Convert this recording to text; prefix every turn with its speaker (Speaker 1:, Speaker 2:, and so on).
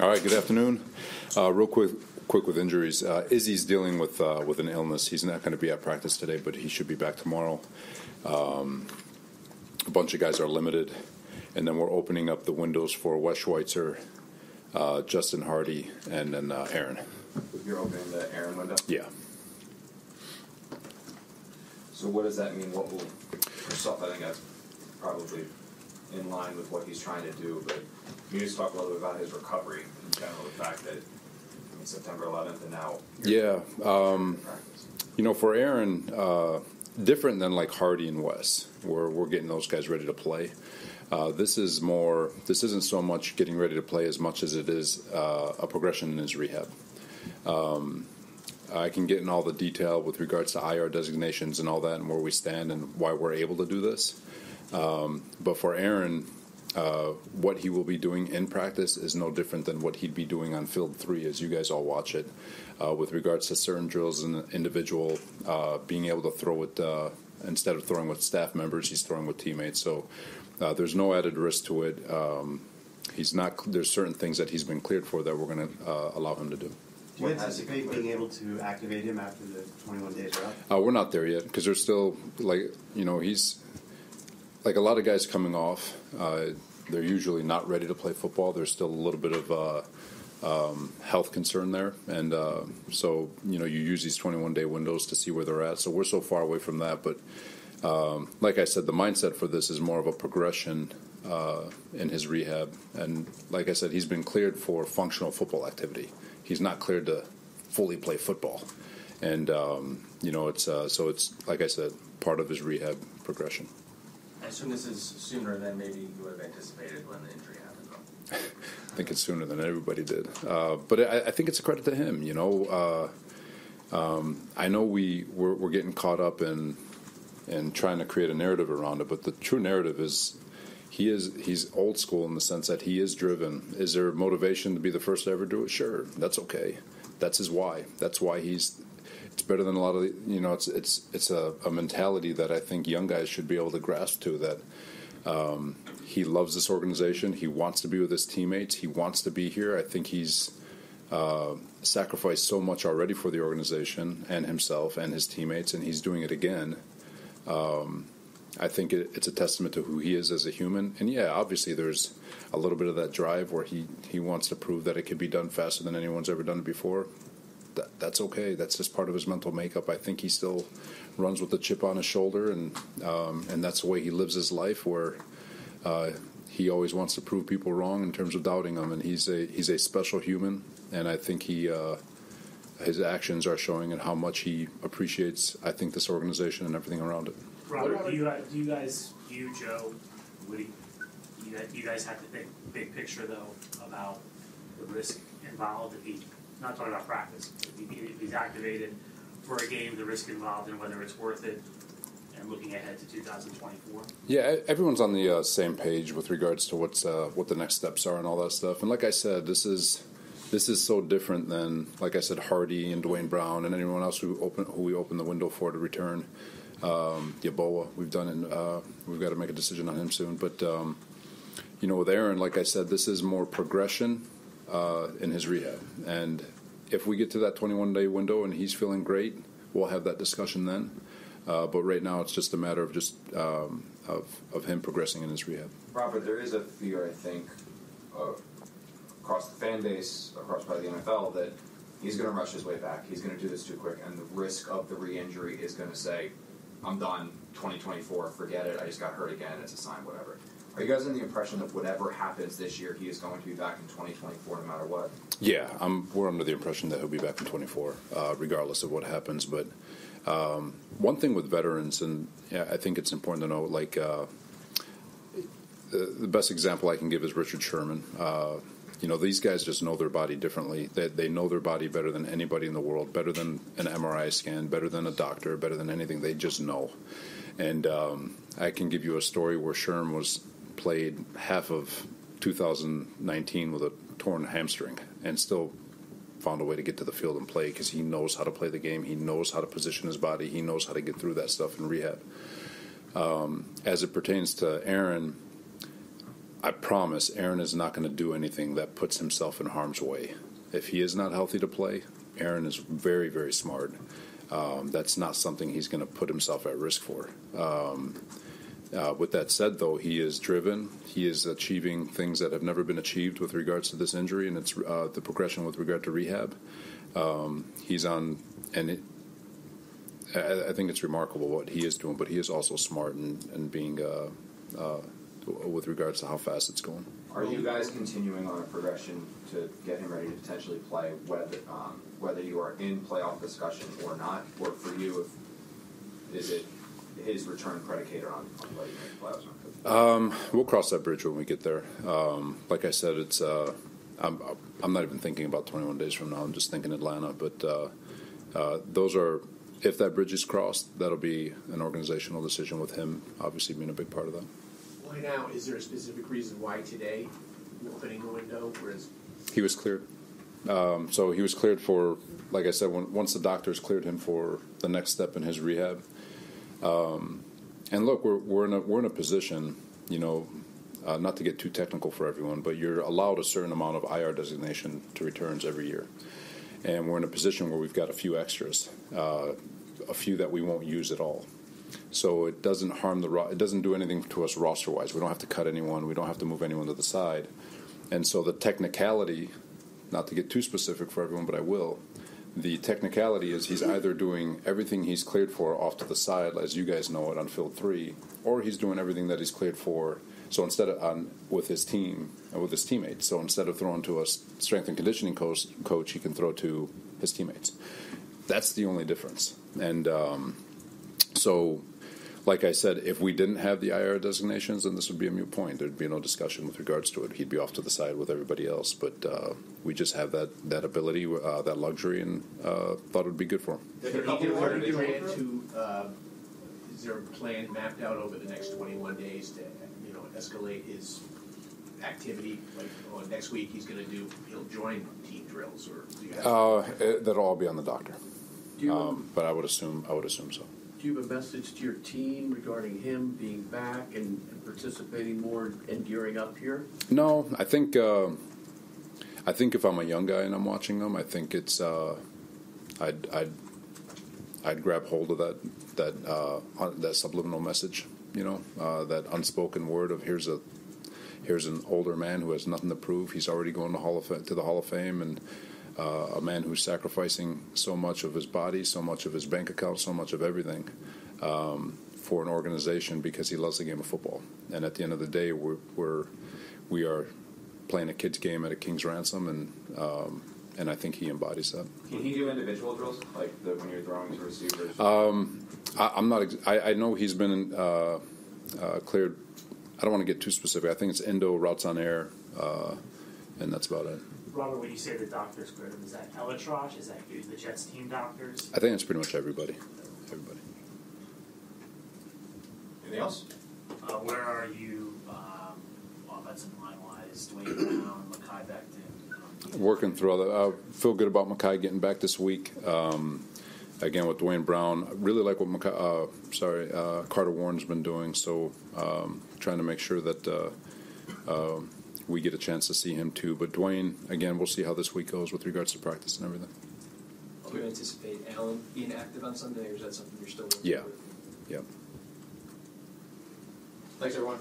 Speaker 1: All right, good afternoon. Real quick with injuries. Izzy's dealing with an illness. He's not going to be at practice today, but he should be back tomorrow. A bunch of guys are limited, and then we're opening up the windows for Wes Schweitzer, Justin Hardy, and then Aaron.
Speaker 2: You're opening the Aaron window?
Speaker 1: Yeah.
Speaker 2: So what does that mean? What will yourself? I think that's probably in line with what he's trying to do, but can you just talk a little bit about his recovery in general, the fact that September 11th and now.
Speaker 1: Yeah. For Aaron, different than like Hardy and Wes, where we're getting those guys ready to play. This isn't so much getting ready to play as much as it is a progression in his rehab. I can get in all the detail with regards to IR designations and all that and where we stand and why we're able to do this. But for Aaron, what he will be doing in practice is no different than what he'd be doing on Field 3 as you guys all watch it. With regards to certain drills and individual, being able to throw it, instead of throwing with staff members, he's throwing with teammates. So there's no added risk to it. There's certain things that he's been cleared for that we're going to allow him to do.
Speaker 3: Do you anticipate being able to activate him after the 21 days are up?
Speaker 1: We're not there yet because there's still, he's like a lot of guys coming off. They're usually not ready to play football. There's still a little bit of health concern there. And so you use these 21-day windows to see where they're at. So we're so far away from that. But like I said, the mindset for this is more of a progression in his rehab. And like I said, he's been cleared for functional football activity. He's not cleared to fully play football. And, it's, like I said, part of his rehab progression.
Speaker 4: I assume this is sooner than maybe you would have anticipated when the injury happened, though.
Speaker 1: I think it's sooner than everybody did. But I think it's a credit to him, I know we're getting caught up in trying to create a narrative around it, but the true narrative is he's old school in the sense that he is driven. Is there motivation to be the first to ever do it? Sure, that's okay. That's his why. That's why it's better than a lot of it's a mentality that I think young guys should be able to grasp to, that he loves this organization. He wants to be with his teammates. He wants to be here. I think he's sacrificed so much already for the organization and himself and his teammates, and he's doing it again. I think it's a testament to who he is as a human. And yeah, obviously there's a little bit of that drive where he wants to prove that it can be done faster than anyone's ever done it before. That's okay. That's just part of his mental makeup. I think he still runs with a chip on his shoulder, and that's the way he lives his life, where he always wants to prove people wrong in terms of doubting them. And he's a special human, and I think his actions are showing and how much he appreciates, I think, this organization and everything around it.
Speaker 5: Robert, do you guys view Joe, Woody? You guys have to think big picture, though, about the risk involved if he, not talking about practice, if he's activated for a game, the risk involved and whether it's worth it, and looking ahead to 2024?
Speaker 1: Yeah, everyone's on the same page with regards to what the next steps are and all that stuff. And like I said, this is so different than, like I said, Hardy and Dwayne Brown and anyone else who we opened the window for to return. Yaboa, we've done it. We've got to make a decision on him soon. But with Aaron, like I said, this is more progression in his rehab. And if we get to that 21-day window and he's feeling great, we'll have that discussion then. But right now, it's just a matter of just of him progressing in his rehab.
Speaker 2: Robert, there is a fear, I think, across the fan base, across probably the NFL, that he's going to rush his way back. He's going to do this too quick, and the risk of the re-injury is going to say, I'm done, 2024, forget it, I just got hurt again, it's a sign, whatever. Are you guys in the impression that whatever happens this year, he is going to be back in 2024 no matter what?
Speaker 1: Yeah, we're under the impression that he'll be back in 24, regardless of what happens. But one thing with veterans, and I think it's important to know, like the best example I can give is Richard Sherman. These guys just know their body differently. They know their body better than anybody in the world, better than an MRI scan, better than a doctor, better than anything. They just know. And I can give you a story where Sherm played half of 2019 with a torn hamstring and still found a way to get to the field and play because he knows how to play the game. He knows how to position his body. He knows how to get through that stuff in rehab. As it pertains to Aaron, I promise Aaron is not going to do anything that puts himself in harm's way. If he is not healthy to play, Aaron is very, very smart. That's not something he's going to put himself at risk for. With that said, though, he is driven. He is achieving things that have never been achieved with regards to this injury, and it's the progression with regard to rehab. He's on, and I think it's remarkable what he is doing, but he is also smart and being with regards to how fast it's going.
Speaker 2: Are you guys continuing on a progression to get him ready to potentially play, whether you are in playoff discussion or not? Or for you, is it his return predicated on whether you make playoffs?
Speaker 1: We'll cross that bridge when we get there. Like I said, it's I'm not even thinking about 21 days from now. I'm just thinking Atlanta. But those are, if that bridge is crossed, that'll be an organizational decision with him obviously being a big part of that.
Speaker 6: Why now? Is there a specific reason why today you're opening the window? Whereas
Speaker 1: he was cleared. So he was cleared for, like I said, once the doctors cleared him for the next step in his rehab. And look, we're in a position, not to get too technical for everyone, but you're allowed a certain amount of IR designation to returns every year, and we're in a position where we've got a few extras, a few that we won't use at all. So it doesn't harm it doesn't do anything to us roster-wise. We don't have to cut anyone. We don't have to move anyone to the side. And so the technicality, not to get too specific for everyone, but I will, the technicality is he's either doing everything he's cleared for off to the side, as you guys know it, on field 3, or he's doing everything that he's cleared for. So instead of with his team and with his teammates, so instead of throwing to a strength and conditioning coach, he can throw to his teammates. That's the only difference. And so, like I said, if we didn't have the IR designations, then this would be a moot point. There'd be no discussion with regards to it. He'd be off to the side with everybody else. But we just have that ability, that luxury, and thought it would be good for him.
Speaker 6: is there a plan mapped out over the next 21 days to escalate his activity? Like next week he'll join team drills, or do you have
Speaker 1: that'll all be on the doctor. But I would assume so.
Speaker 7: Do you have a message to your team regarding him being back and participating more and gearing up here?
Speaker 1: No, I think if I'm a young guy and I'm watching them, I think it's I'd grab hold of that subliminal message, that unspoken word of here's an older man who has nothing to prove. He's already going to the Hall of Fame, and a man who's sacrificing so much of his body, so much of his bank account, so much of everything for an organization because he loves the game of football. And at the end of the day, we are playing a kid's game at a king's ransom, and I think he embodies that.
Speaker 2: Can he do individual drills, like when you're throwing to receivers?
Speaker 1: I know he's been cleared. I don't want to get too specific. I think it's endo, routes on air, and that's about it.
Speaker 5: Robert, when you say the doctors cleared him, is that Elitrosh? Is that the Jets team doctors?
Speaker 1: I think it's pretty much everybody.
Speaker 2: Anything else?
Speaker 5: Where are you offensive line-wise? Dwayne Brown, Mekhi Becton?
Speaker 1: Working through all that. I feel good about Mekhi getting back this week. Again, with Dwayne Brown, I really like what Carter Warren's been doing. So trying to make sure that we get a chance to see him too. But Dwayne, again, we'll see how this week goes with regards to practice and everything.
Speaker 8: Do you anticipate Allen being active on Sunday, or is that something you're still working
Speaker 1: Yeah.
Speaker 8: with?
Speaker 1: Yep.
Speaker 2: Thanks, everyone.